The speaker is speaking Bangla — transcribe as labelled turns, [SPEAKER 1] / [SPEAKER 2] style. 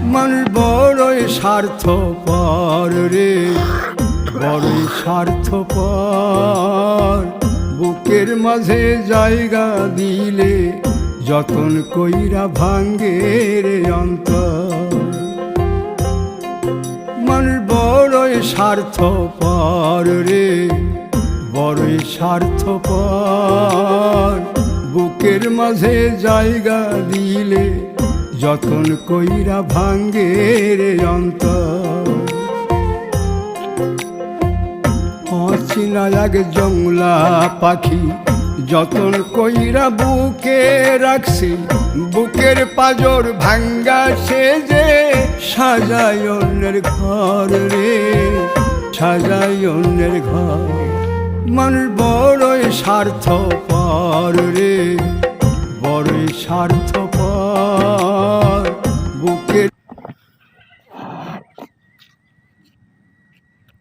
[SPEAKER 1] মানুষ বড়ই স্বার্থপর রে, বড়ই স্বার্থপর। বুকের মাঝে জায়গা দিলে যতন কইরা ভাঙ্গে রে অন্তর। মানুষ বড়ই স্বার্থপর রে, বড়ই স্বার্থপর। বুকের মাঝে জায়গা দিলে যতন কইরা ভাঙ্গে রে অন্তর। অচিনা এক জংলা পাখি যতন কইরা বুকে রাখছি, বুকের পাজর ভাঙ্গা সে যে সাজায় অন্যের ঘর রে, সাজায় অন্যের ঘর। মানুষ বড়ই স্বার্থপর রে, বড়ই স্বার্থপর।